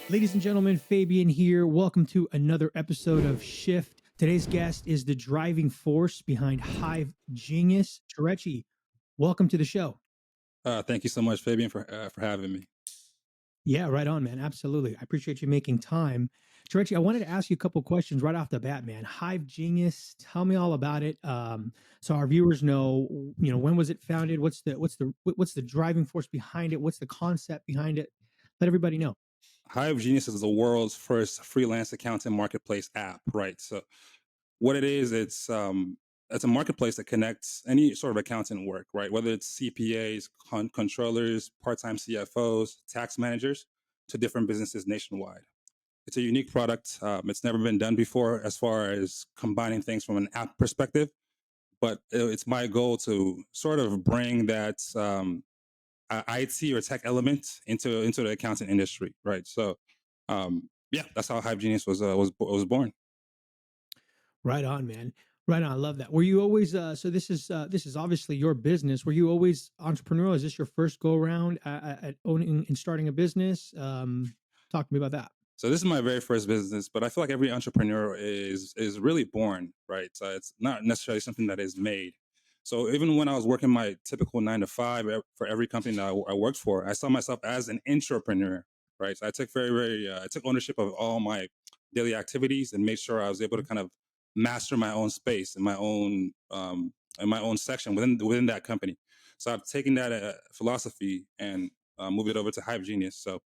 Ladies and gentlemen, Fabian here. Welcome to another episode of Shift. Today's guest is the driving force behind Hive Genius, Cherechi. Welcome to the show. Thank you so much, Fabian, for having me. Yeah, right on, man. Absolutely. I appreciate you making time. Cherechi, I wanted to ask you a couple questions right off the bat, man. Hive Genius, tell me all about it. So our viewers know, when was it founded? What's the driving force behind it? What's the concept behind it? Let everybody know. Hive Genius is the world's first freelance accounting marketplace app, right? So what it is, it's a marketplace that connects any sort of accounting work, right? Whether it's CPAs, controllers, part-time CFOs, tax managers, to different businesses nationwide. It's a unique product. It's never been done before as far as combining things from an app perspective, but it's my goal to sort of bring that IT or tech element into the accounting industry, right? So, yeah, that's how Hive Genius was born. Right on, man. Right on. I love that. Were you always so this is obviously your business. Were you always entrepreneurial? Is this your first go around at owning and starting a business? Talk to me about that. So this is my very first business, but I feel like every entrepreneur is really born, right? So it's not necessarily something that is made. So even when I was working my typical 9 to 5 for every company that I worked for, I saw myself as an entrepreneur, right? So I took I took ownership of all my daily activities and made sure I was able to kind of master my own space and my own section within that company. So I've taken that philosophy and moved it over to Hive Genius. So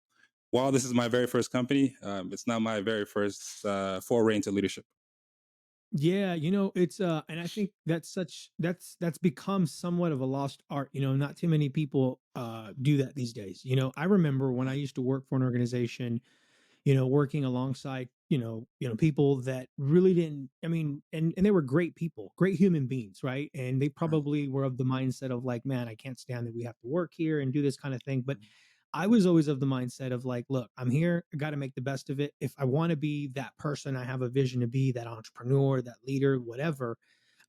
while this is my very first company, it's not my very first foray into leadership. Yeah, it's and I think that's become somewhat of a lost art. Not too many people do that these days. I remember when I used to work for an organization, working alongside, people that really didn't, I mean, and they were great people, great human beings, right? And they probably were of the mindset of like, man, I can't stand that we have to work here and do this kind of thing. But I was always of the mindset of like, look, I'm here, I got to make the best of it. If I want to be that person, I have a vision to be that entrepreneur, that leader, whatever,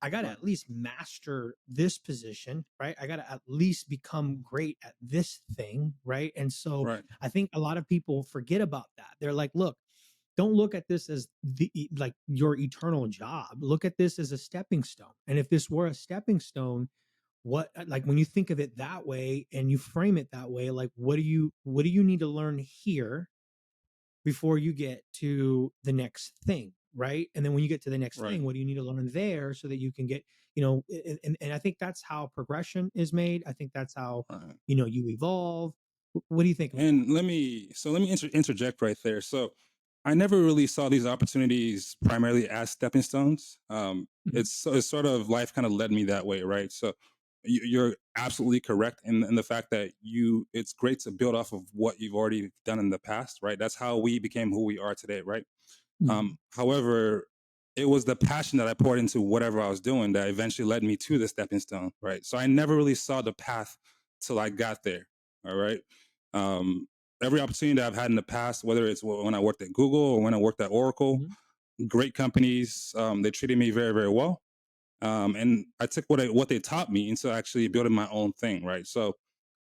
I got to at least master this position, right? I got to at least become great at this thing, right? And so Right. I think a lot of people forget about that. They're like, look, don't look at this as like your eternal job. Look at this as a stepping stone. And if this were a stepping stone, what, like when you think of it that way and you frame it that way, like what do you need to learn here before you get to the next thing, right? And then when you get to the next Right. thing, what do you need to learn there so that you can get, and I think that's how progression is made. I think that's how, Right. you evolve. What do you think about that? And let me interject right there. So I never really saw these opportunities primarily as stepping stones. Mhm. It's sort of life kind of led me that way, right? So you're absolutely correct in the fact that it's great to build off of what you've already done in the past, right? That's how we became who we are today, right? Mhm. However, it was the passion that I poured into whatever I was doing that eventually led me to the stepping stone, right? So I never really saw the path till I got there. All right. Um, every opportunity that I've had in the past, whether it's when I worked at Google or when I worked at Oracle, Mhm. great companies, they treated me very, very well. And I took what they taught me into actually building my own thing, right? So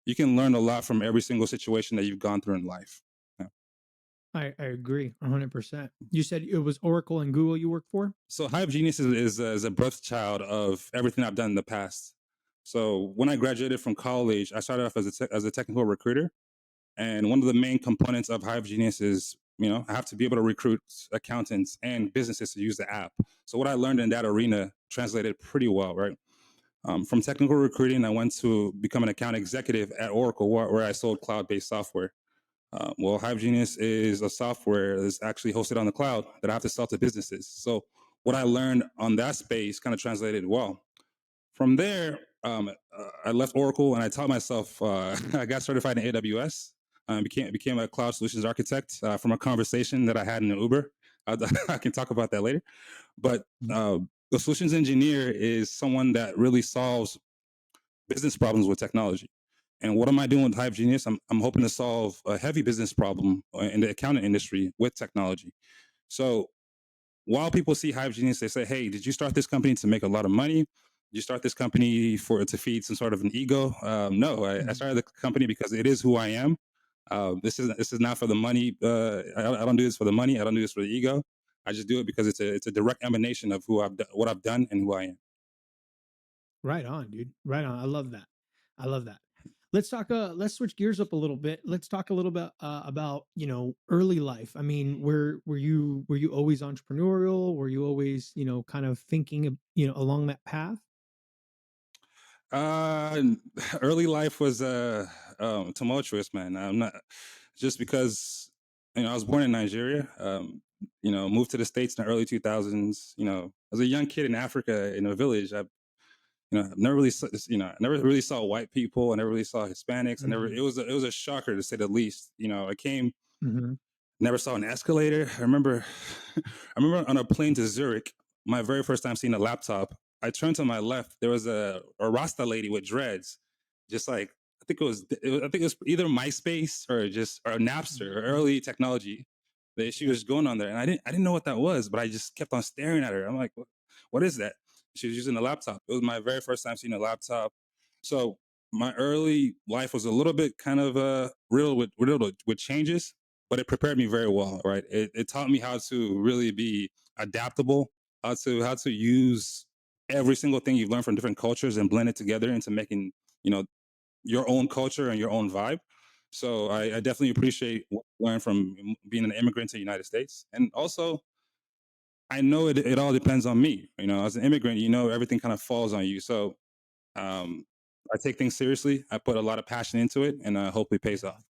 you can learn a lot from every single situation that you've gone through in life. Yeah. I agree 100%. You said it was Oracle and Google you work for? So Hive Genius is a birth child of everything I've done in the past. So when I graduated from college, I started off as a technical recruiter. And one of the main components of Hive Genius is, I have to be able to recruit accountants and businesses to use the app. So what I learned in that arena translated pretty well, right? From technical recruiting, I went to become an account executive at Oracle, where I sold cloud-based software. Well, Hive Genius is a software that's actually hosted on the cloud that I have to sell to businesses. So what I learned on that space kind of translated well. From there, I left Oracle and I taught myself. I got certified in AWS. Became a cloud solutions architect from a conversation that I had in an Uber. I can talk about that later. But Mhm. the solutions engineer is someone that really solves business problems with technology. And what am I doing with Hive Genius? I'm hoping to solve a heavy business problem in the accounting industry with technology. So while people see Hive Genius, they say, "Hey, did you start this company to make a lot of money? Did you start this company for to feed some sort of an ego?" No, I Mhm. started the company because it is who I am. This is not for the money. I don't do this for the money. I don't do this for the ego. I just do it because it's a direct emanation of what I've done and who I am. Right on, dude. Right on. I love that. I love that. Let's switch gears up a little bit. Let's talk a little bit about, early life. I mean, were you always entrepreneurial? Were you always, kind of thinking of, along that path? Uh, Early life was tumultuous, man. I'm not just because I was born in Nigeria. Moved to the states in the early 2000s. As a young kid in Africa in a village, I never really I never really saw white people. I never really saw Hispanics. I never. Mhm. It was a shocker to say the least. I came. Mhm. Never saw an escalator. I remember, I remember on a plane to Zurich, my very first time seeing a laptop. I turned to my left. There was a Rasta lady with dreads, just like I think it was either MySpace or Napster or Mhm. early technology that she Yeah. was going on there, and I didn't know what that was, but I just kept on staring at her. I'm like, what is that? She was using a laptop. It was my very first time seeing a laptop. So my early life was a little bit kind of riddled with changes, but it prepared me very well, right? It taught me how to really be adaptable, how to use every single thing you've learned from different cultures and blend it together into making you know your own culture and your own vibe. So I definitely appreciate what I learned from being an immigrant to the United States, and also I know it all depends on me. As an immigrant, everything kind of falls on you. So um, I take things seriously. I put a lot of passion into it, and hopefully pays Yeah. off.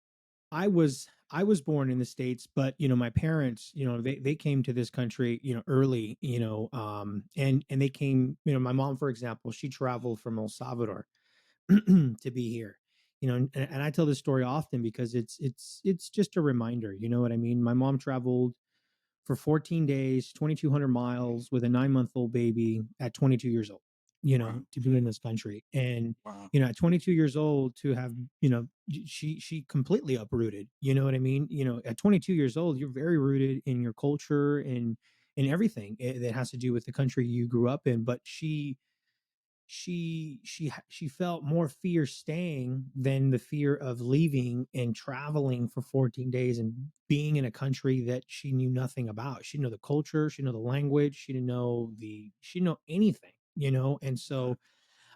I was born in the States, but my parents, they came to this country, early, and they came, my mom, for example, she traveled from El Salvador to be here. And I tell this story often because it's just a reminder, you know what I mean? My mom traveled for 14 days, 2,200 miles with a 9-month-old baby at 22 years old, Wow, to be in this country. And, wow, at 22 years old to have, she completely uprooted, you know what I mean? At 22 years old, you're very rooted in your culture and in everything that has to do with the country you grew up in. But she felt more fear staying than the fear of leaving and traveling for 14 days and being in a country that she knew nothing about. She didn't know the culture, she didn't know the language, she didn't know anything, and so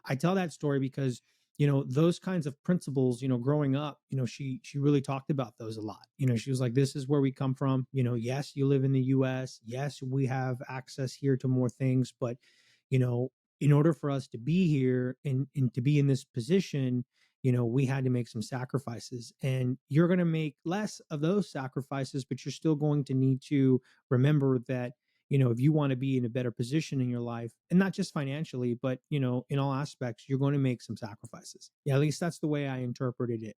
I tell that story because those kinds of principles, growing up, she really talked about those a lot. She was like, this is where we come from. Yes, you live in the US, yes, we have access here to more things, but you know in order for us to be here and to be in this position, we had to make some sacrifices, and you're going to make less of those sacrifices, but you're still going to need to remember that if you want to be in a better position in your life, and not just financially, but in all aspects, you're going to make some sacrifices. Yeah, at least that's the way I interpreted it.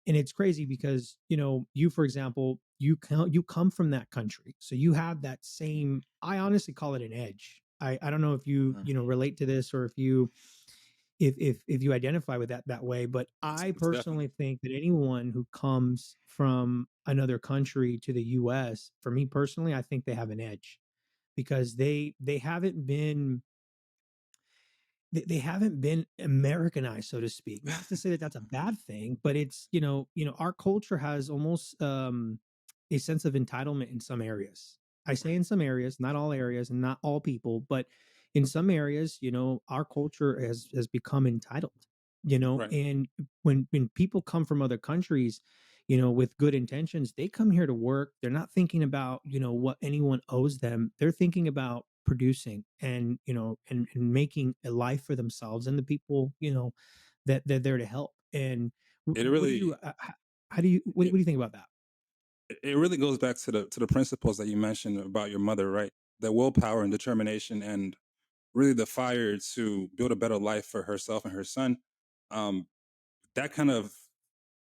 And it's crazy because you, for example, you come from that country, so you have that same, I honestly call it an edge. I don't know if you yeah. relate to this, or if you identify with that way, but I It's definitely. personally think that anyone who comes from another country to the US, for me personally, I think they have an edge because they haven't been, they haven't been Americanized, so to speak. Not to say that that's a bad thing, but it's, our culture has almost a sense of entitlement in some areas. I say in some areas, not all areas and not all people, but in some areas, our culture has become entitled, Right. and when people come from other countries, with good intentions, they come here to work. They're not thinking about, what anyone owes them. They're thinking about producing and and making a life for themselves and the people that they're there to help. And It what do you really how do you what it, do you think about that? it really goes back to the principles that you mentioned about your mother, right? The willpower and determination, and really the fire to build a better life for herself and her son. Um, that kind of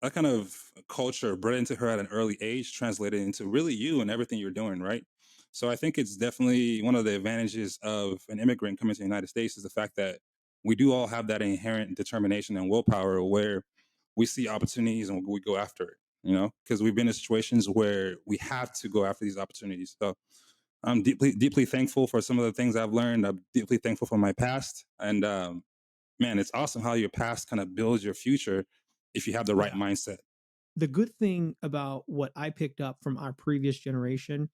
that kind of culture bred into her at an early age translated into really you and everything you're doing, right? So I think it's definitely one of the advantages of an immigrant coming to the United States is the fact that we do all have that inherent determination and willpower where we see opportunities and we go after it, because we've been in situations where we have to go after these opportunities. So I'm deeply thankful for some of the things I've learned. I'm deeply thankful for my past, and man, it's awesome how your past kind of builds your future if you have the right Yeah. mindset. The good thing about what I picked up from our previous generation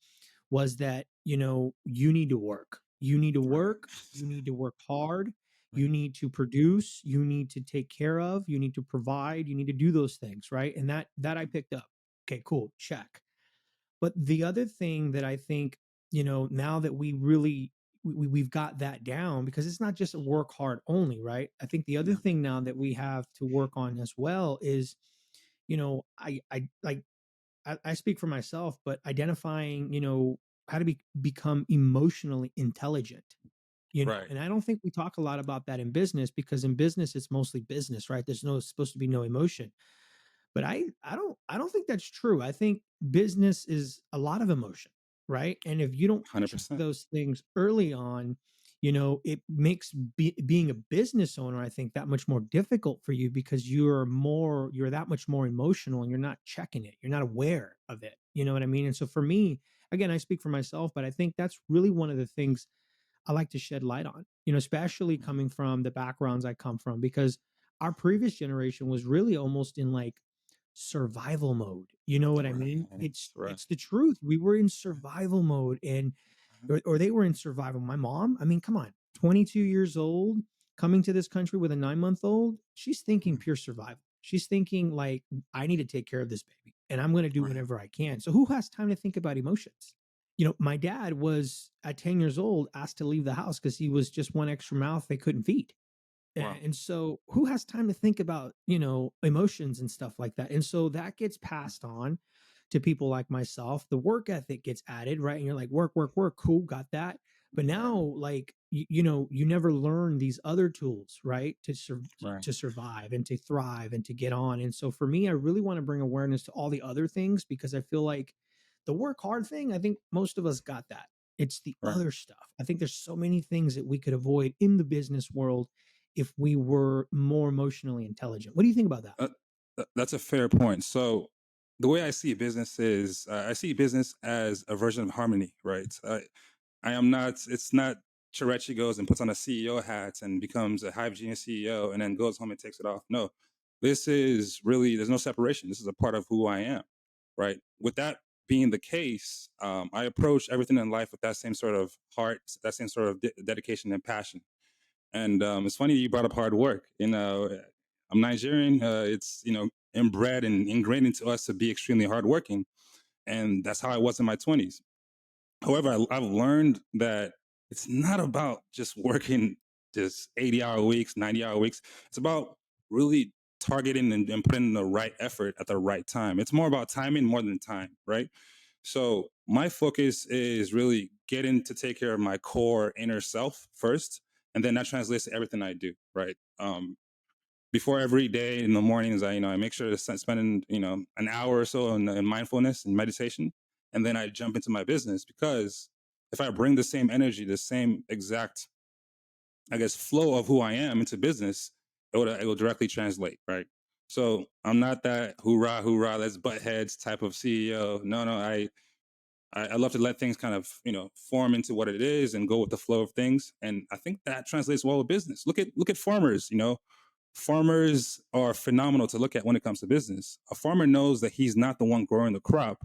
was that, you need to work. You need to Right. work. You need to work hard. You Right. need to produce. You need to take care of. You need to provide. You need to do those things, right? And that I picked up. Okay, cool. Check. But the other thing that I think, now that we really we've got that down, because it's not just a work hard only, right? I think the other Yeah. thing now that we have to work on as well is, I like I speak for myself, but identifying, how to become emotionally intelligent, Right. and I don't think we talk a lot about that in business, because in business it's mostly business, right? There's no supposed to be no emotion. But I don't think that's true. I think business is a lot of emotion, right? And if you don't check 100%. those things early on, it makes being a business owner, I think, that much more difficult for you, because you're that much more emotional, and you're not checking it. You're not aware of it. You know what I mean? And so for me, again, I speak for myself, but I think that's really one of the things I like to shed light on, especially coming from the backgrounds I come from, because our previous generation was really almost in like survival mode. You know what I mean? Right. It's Right. it's the truth. We were in survival mode, and or they were in survival. My mom, I mean, come on, 22 years old, coming to this country with a 9-month old, she's thinking pure survival. She's thinking like, I need to take care of this baby, and I'm going to do Right. whatever I can. So who has time to think about emotions? My dad was at 10 years old asked to leave the house because he was just one extra mouth they couldn't feed. Wow. And so who has time to think about, emotions and stuff like that? And so that gets passed on to people like myself. The work ethic gets added, right? And you're like, work, work, work, cool, got that. But now, Right. like, you never learn these other tools, right? Right. To survive and to thrive and to get on. And so for me, I really want to bring awareness to all the other things, because I feel like the work hard thing, I think most of us got that. It's the Right. other stuff. I think there's so many things that we could avoid in the business world if we were more emotionally intelligent. What do you think about that? Uh, that's a fair point. So the way I see business is, I see business as a version of harmony, right? I am not. It's not. Cherechi goes and puts on a CEO hat and becomes a Hive Genius CEO, and then goes home and takes it off. No, this is really, there's no separation. This is a part of who I am, right? With that being the case, I approach everything in life with that same sort of heart, that same sort of dedication and passion. And it's funny you brought up hard work. I'm Nigerian. It's inbred and ingrained into us to be extremely hardworking, and that's how I was in my 20s. However, I've learned that it's not about just working just 80-hour weeks, 90-hour weeks. It's about really targeting and putting the right effort at the right time. It's more about timing more than time, right? So my focus is really getting to take care of my core inner self first, and then that translates to everything I do, right? Before every day in the mornings, I make sure to spend an hour or so in mindfulness and meditation, and then I jump into my business, because if I bring the same energy, the same exact, I guess, flow of who I am into business, it will directly translate, right? So I'm not that hoorah hoorah let's butt heads type of CEO. No, no, I love to let things kind of form into what it is and go with the flow of things, and I think that translates well with business. Look at farmers. Farmers are phenomenal to look at when it comes to business. A farmer knows that he's not the one growing the crop.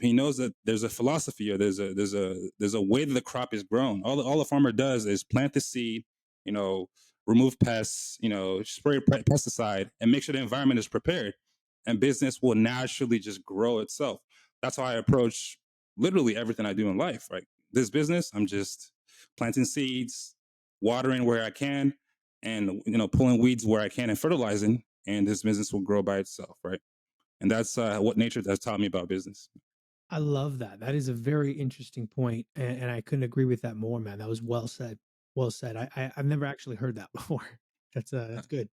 He knows that there's a philosophy, or there's a way that the crop is grown. All the farmer does is plant the seed, you know, remove pests, spray pesticide, and make sure the environment is prepared. And business will naturally just grow itself. That's how I approach literally everything I do in life. Right, this business, I'm just planting seeds, watering where I can, and pulling weeds where I can and fertilizing, and this business will grow by itself, right? And that's what nature has taught me about business. I love that. That is a very interesting point, and I couldn't agree with that more, man. That was well said. Well said. I've never actually heard that before. That's good.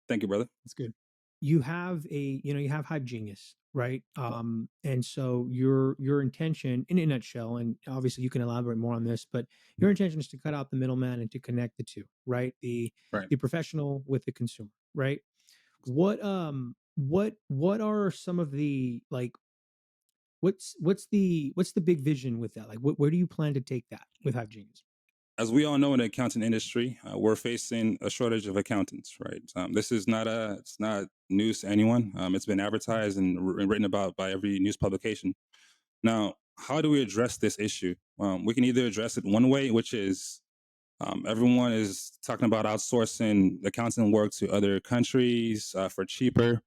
Thank you, brother. That's good. You have you have Hive Genius, right? And so your intention, in a nutshell, and obviously you can elaborate more on this, but your intention is to cut out the middleman and to connect the two, right? Right. The professional with the consumer, right? What are some of the, like, what's the big vision with that? Like, where do you plan to take that with Hive Genius? As we all know in the accounting industry, we're facing a shortage of accountants, right? This is not it's not news to anyone. It's been Mhm. advertised and written about by every news publication. Now, how do we address this issue? We can either address it one way, which is everyone is talking about outsourcing accounting work to other countries for cheaper,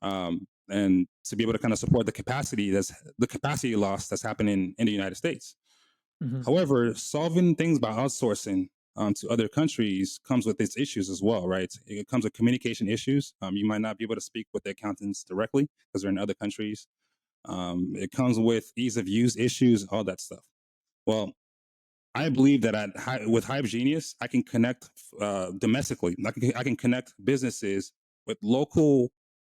and to be able to kind of support the capacity loss that's happening in the United States. Mhm. However, solving things by outsourcing to other countries comes with its issues as well, right? It comes with communication issues. You might not be able to speak with the accountants directly because they're in other countries. It comes with ease of use issues, all that stuff. Well, I believe that with Hive Genius, I can connect domestically. I can connect businesses with local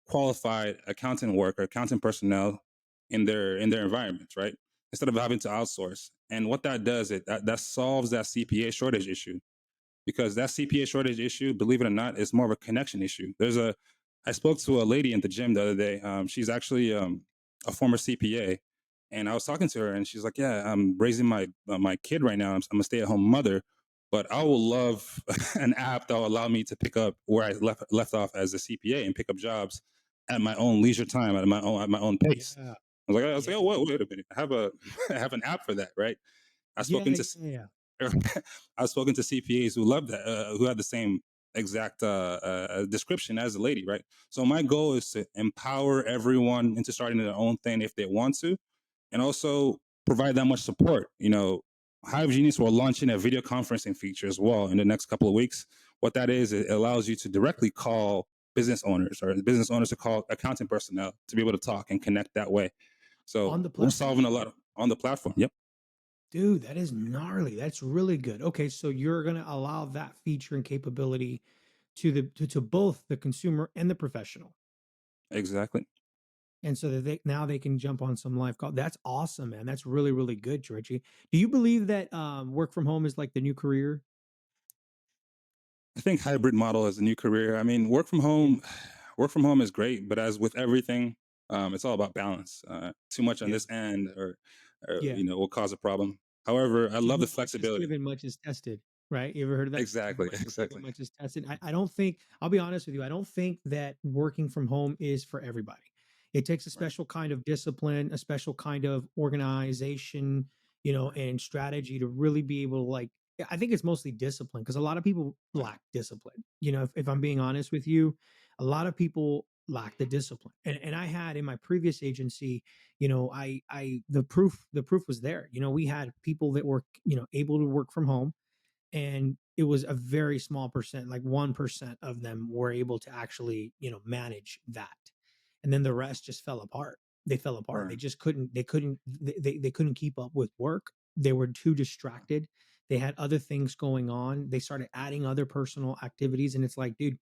qualified accounting work or accounting personnel in their environments, right? Instead of having to outsource. And what that does, that solves that CPA shortage issue, because that CPA shortage issue, believe it or not, is more of a connection issue. I spoke to a lady in the gym the other day. She's actually a former CPA, and I was talking to her, and she's like, "Yeah, I'm raising my kid right now. I'm a stay at home mother, but I will love an app that will allow me to pick up where I left off as a CPA and pick up jobs at my own leisure time, at my own pace." Yeah. I was Yeah. like, "Oh, wait a minute! I have a I have an app for that, right?" I've Yeah, spoken yeah, to yeah. I've spoken to CPAs who love that, who have the same exact description as the lady, right? So my goal is to empower everyone into starting their own thing if they want to, and also provide that much support. Hive Genius will launch in a video conferencing feature as well in the next couple of weeks. What that is, it allows you to directly call business owners, or business owners to call accounting personnel, to be able to talk and connect that way. On So the we're platform? solving a lot on the platform. Yep, Dude, that is gnarly. That's really good. Okay, so you're gonna allow that feature and capability to both the consumer and the professional. exactly. And so that they can jump on some live call. That's awesome, man. That's really, really good, Georgie. Do you believe that work from home is like the new career? I think hybrid model is a new career. I mean, Yeah. work from home is great, but as with everything, it's all about balance. Too much on Yeah. this end, Yeah. will cause a problem. However, I To love the whom much is flexibility. given, much is tested, right? You ever heard of that? To whom Exactly, much is given, exactly. much is tested. I don't think, I'll be honest with you, I don't think that working from home is for everybody. It takes a Right, special kind of discipline, a special kind of organization, right, and strategy to really be able to like, I think it's mostly discipline because a lot of people right, lack discipline. If I'm being honest with you, a lot of people lack the discipline. And I had in my previous agency, I the proof was there. We had people that were able to work from home, and it was a very small percent, like 1% of them were able to actually manage that, and then the rest just fell apart. They fell apart. They right. just they couldn't keep up with work. They were too distracted. They had other things going on. They started adding other personal activities, and it's like, dude,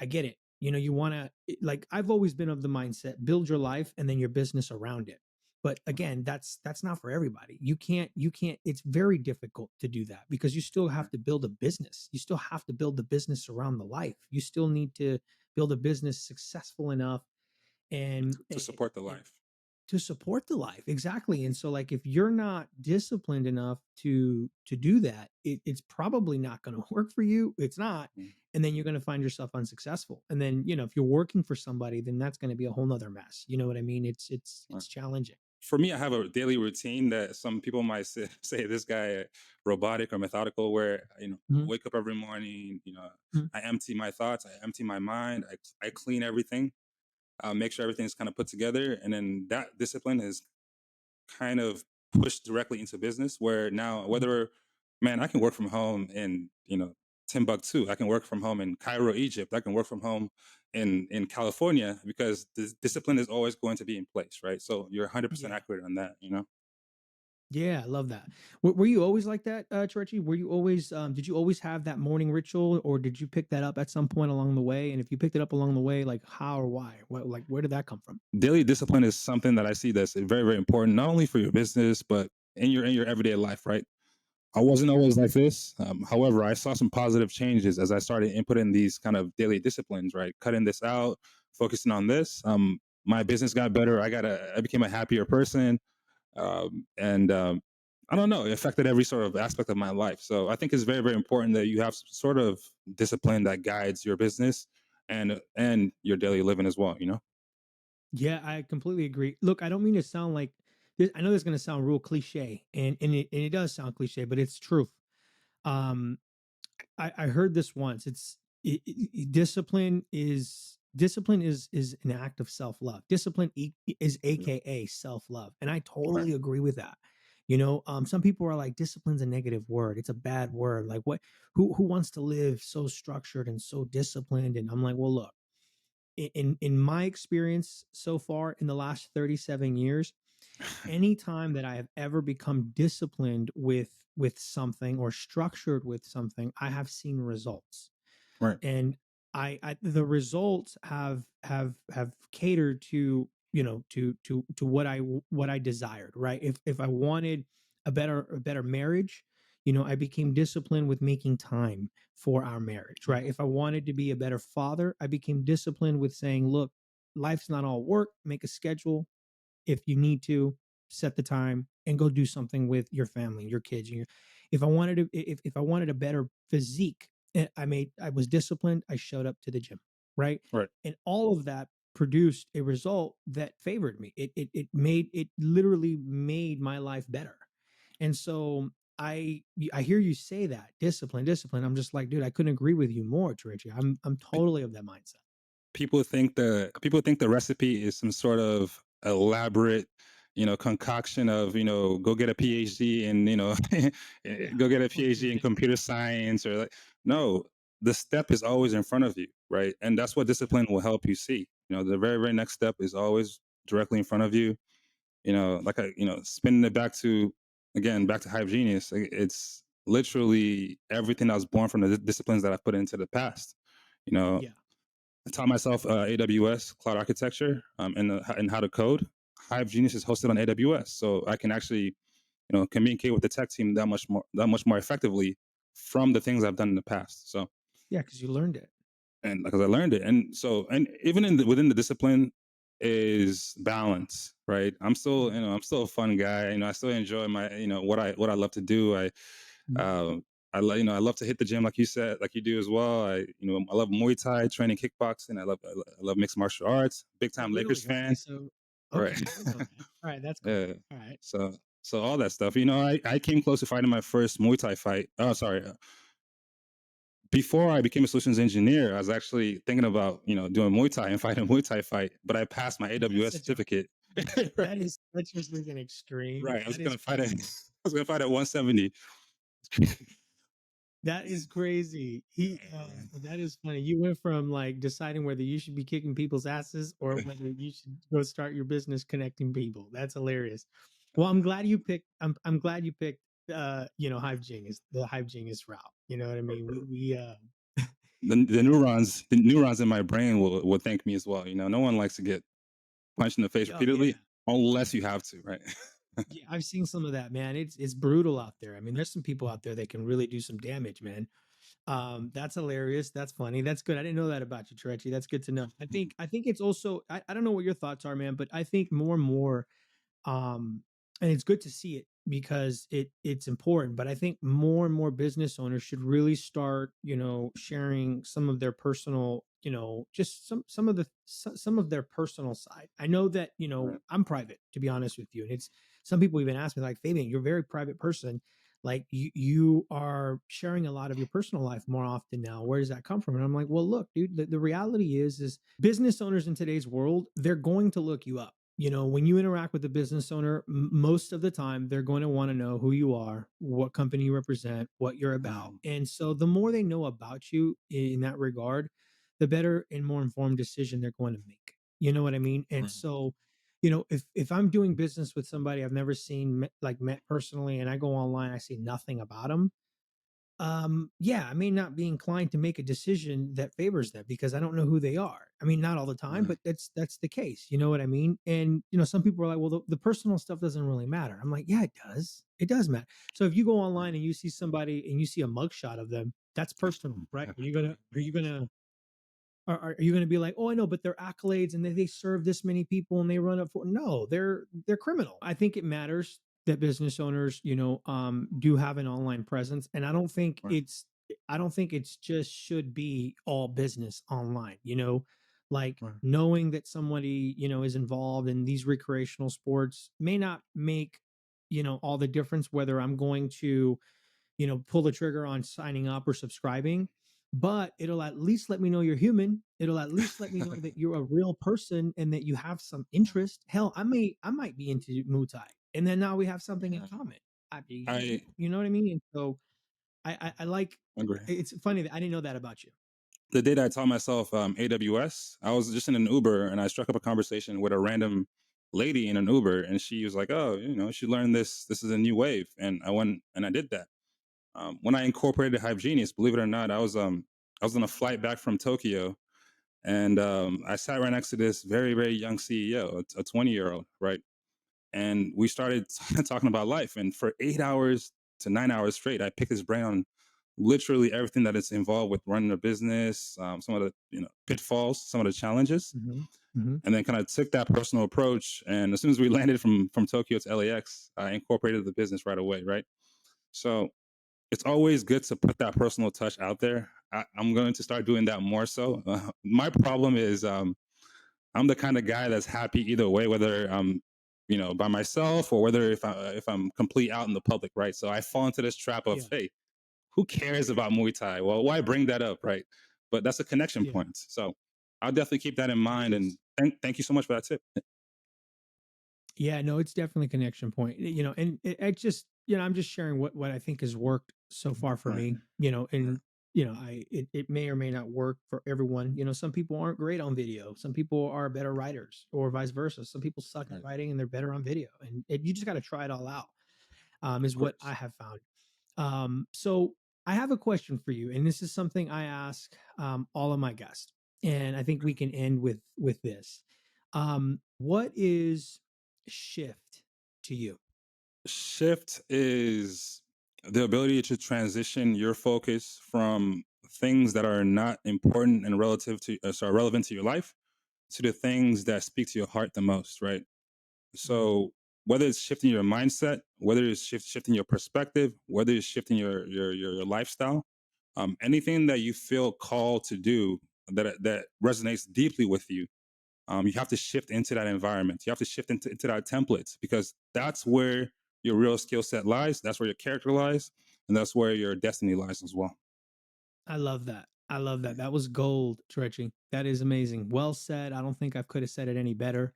I get it. You want to, like, I've always been of the mindset, build your life and then your business around it. But again, that's not for everybody. You can't, it's very difficult to do that because you still have Right. to build a business. You still have to build the business around the life. You still need to build a business successful enough and To support the life. to support the life, exactly. And so like if you're not disciplined enough to do that, it's probably not going to work for you. It's not. Mm, And then you're going to find yourself unsuccessful, and then if you're working for somebody, then that's going to be a whole nother mess. You know what I mean? it's right. it's challenging. For me, I have a daily routine that some people might say, say this guy robotic or methodical, where I Mhm. wake up every morning. Mhm. I empty my thoughts, I empty my mind, I clean everything, make sure everything's kind of put together, and then that discipline is kind of pushed directly into business. Where now, Mhm. whether man, I can work from home in Timbuktu, I can work from home in Cairo, Egypt, I can work from home in California, because the discipline is always going to be in place, right? So you're 100% Yeah. accurate on that. Yeah, I love that. Were you always like that, Trechi? Were you always did you always have that morning ritual, or did you pick that up at some point along the way? And if you picked it up along the way, like how or why? Like where did that come from? Daily discipline is something that I see that's very, very important, not only for your business, but in your everyday life, right? I wasn't always like this. However, I saw some positive changes as I started inputting these kind of daily disciplines, right? Cutting this out, focusing on this. my business got better. I became a happier person, and I don't know, it affected every sort of aspect of my life. So I think it's very, very important that you have some sort of discipline that guides your business and your daily living as well. You know, Yeah, I completely agree. Look, I don't mean to sound like this. I know this is going to sound real cliche, and it does sound cliche, but it's truth. Um, I heard this once. Discipline is an act of self love. Discipline is AKA self love, and I right? totally agree with that. You know, some people are like, discipline's a negative word. It's a bad word. Like, what? Who wants to live so structured and so disciplined? And I'm like, well, look, in my experience so far in the last 37 years, anytime that I have ever become disciplined with something or structured with something, I have seen results. Right. And I the results have catered to, you know, to what I desired, right? If I wanted a better marriage, you know, I became disciplined with making time for our marriage, right? If I wanted to be a better father, I became disciplined with saying, look, life's not all work, make a schedule. If you need to, set the time and go do something with your family, your kids. If I wanted to, if I wanted a better physique, I was disciplined. I showed up to the gym, right? Right. And all of that produced a result that favored me. It literally made my life better. And so I hear you say that discipline, discipline. I'm just like, dude, I couldn't agree with you more, Tricia. I'm totally of that mindset. People think the recipe is some sort of elaborate, concoction of, go get a PhD and, Yeah, go get a or PhD in computer science, or like, no, the step is always in front of you, right? And that's what yeah, discipline will help you see. The very, very next step is always directly in front of you. Spinning it back to, again, back to Hive Genius, it's literally everything that was born from the disciplines that I put into the past. You know, yeah. I taught myself AWS cloud architecture, and how to code. Hive Genius is hosted on AWS, so I can actually, communicate with the tech team that much more effectively from the things I've done in the past. So, Yeah, because you learned it. and because I learned it, and even within the discipline is balance, right? Mhm. I'm still a fun guy. I still enjoy my, what I love to do. Mhm. uh, I love to hit the gym, like you said, like you do as well. I love Muay Thai, training kickboxing. I love mixed martial arts. Big Oh, time Lakers really? Okay, fan. so Right. okay, I didn't know that. All right, that's cool. Yeah. All right. So, all that stuff. I came close to fighting my first Muay Thai fight. Oh, sorry. Before I became a solutions engineer, I was actually thinking about, doing Muay Thai and fighting a Muay Thai fight, but I passed my That's AWS such a certificate. Right. that is such a freaking extreme. Right. I was That is gonna fight it. crazy. I was gonna fight at 170. That is crazy. That is funny. You went from like deciding whether you should be kicking people's asses or whether you should go start your business connecting people. That's hilarious. Well, I'm glad you picked you know, Hive Genius, the Hive Genius route. You know what I mean? We The neurons in my brain will thank me as well. No one likes to get punched in the face oh yeah. repeatedly unless you have to, right? Yeah, I've seen some of that, man. It's brutal out there. I mean, there's some people out there that can really do some damage, man. That's hilarious. That's funny. That's good. I didn't know that about you, Trechi. That's good to know. I think it's also I don't know what your thoughts are, man, but I think more and more and it's good to see it because it's important, but I think more and more business owners should really start, you know, sharing some of their personal, you know, just some of their personal side. I know that, you know, Right. I'm private, to be honest with you, and it's some people even ask me like, Fabian, you're a very private person, like you are sharing a lot of your personal life more often now. Where does that come from? And I'm like, well, look, dude, the reality is business owners in today's world, they're going to look you up. You know, when you interact with a business owner, most of the time they're going to want to know who you are, what company you represent, what you're about. Um, And so the more they know about you in that regard, the better and more informed decision they're going to make. You know what I mean? And right. so, you know, if I'm doing business with somebody I've never seen like met personally, and I go online, I see nothing about them, yeah, I may not be inclined to make a decision that favors them because I don't know who they are. I mean, not all the time, Right. but that's the case. You know what I mean? And you know, some people are like, well, the personal stuff doesn't really matter. I'm like, yeah, it does. It does matter. So if you go online and you see somebody and you see a mugshot of them, that's personal, right? Are you gonna Are you going to be like, oh, I know, but they're accolades and they serve this many people and they run up for? No, they're criminal. I think it matters that business owners, do have an online presence, and Right. I don't think it's just should be all business online. Like Right. knowing that somebody is involved in these recreational sports may not make all the difference whether I'm going to pull the trigger on signing up or subscribing, but it'll at least let me know you're human. It'll at least let me know that you're a real person and that you have some interest. Hell, I might be into Muay Thai, and then now we have something in Yeah. common. I You know what I mean? And so I like. agree. It's funny that I didn't know that about you. The day that I taught myself AWS, I was just in an Uber and I struck up a conversation with a random lady in an Uber, and she was like, "Oh, she learned this. This is a new wave," and I went and I did that. When I incorporated Hive Genius, believe it or not, I was on a flight back from Tokyo, and I sat right next to this very very young CEO, a 20-year old, right? And we started talking about life. And for 8 hours to 9 hours straight, I picked his brain on literally everything that is involved with running a business, some of the pitfalls, some of the challenges, Hmm. Hmm. and then kind of took that personal approach. And as soon as we landed from Tokyo to LAX, I incorporated the business right away. Right. So it's always good to put that personal touch out there. I'm going to start doing that more so. My problem is I'm the kind of guy that's happy either way, whether I'm by myself or whether if I'm complete out in the public, right? So I fall into this trap of, Yeah. hey, who cares about Muay Thai? Well, why bring that up, right? But that's a connection Yeah. point. So I'll definitely keep that in It mind. And is. thank you so much for that tip. Yeah, no, it's definitely a connection point. And it just, I'm just sharing what I think has worked so far for Right. me, Right. and it may or may not work for everyone. Some people aren't great on video. Some people are better writers or vice versa. Some people suck at Right. writing and they're better on video. And you just got to try it all out. Of Is what course. I have found. So I have a question for you, and this is something I ask all of my guests, and I think we can end with this. What is shift to you? Shift is the ability to transition your focus from things that are not important and relevant to your life to the things that speak to your heart the most, right? Mm, So whether it's shifting your mindset, whether it's shifting your perspective, whether it's shifting your lifestyle, anything that you feel called to do that resonates deeply with you, you have to shift into that environment. You have to shift into that template because that's where your real skill set lies. That's where your character lies, and that's where your destiny lies as well. I love that. I love that. That was gold, Trechi. That is amazing. Well said. I don't think I could have said it any better.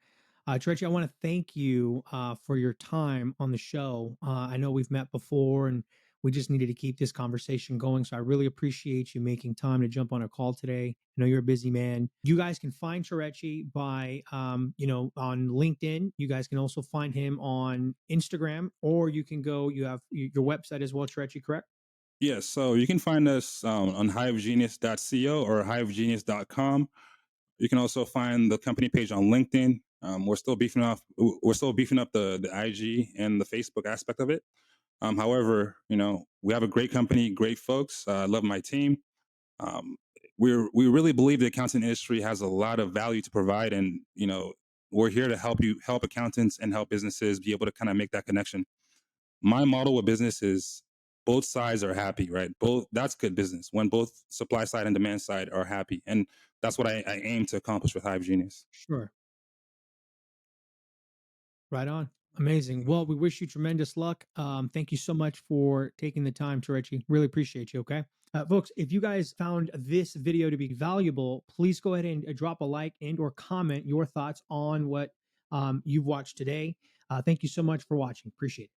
Trechi, I want to thank you for your time on the show. I know we've met before and we just needed to keep this conversation going. So I really appreciate you making time to jump on a call today. I know you're a busy man. You guys can find Cherechi by, on LinkedIn. You guys can also find him on Instagram, or you can go, you have your website as well, Cherechi, correct? Yes, so you can find us on hivegenius.co or hivegenius.com. You can also find the company page on LinkedIn. We're still beefing up the IG and the Facebook aspect of it. However, we have a great company, great folks. I love my team. Um, we really believe the accounting industry has a lot of value to provide, and we're here to help accountants and help businesses be able to kind of make that connection. My model with business is both sides are happy, right? Both That's good business when both supply side and demand side are happy, and that's what I aim to accomplish with Hive Genius. Sure. Right on. Amazing. Well, we wish you tremendous luck. Thank you so much for taking the time, Terechi. Really appreciate you. Okay. Folks, if you guys found this video to be valuable, please go ahead and drop a like and or comment your thoughts on what you've watched today. Thank you so much for watching. Appreciate it.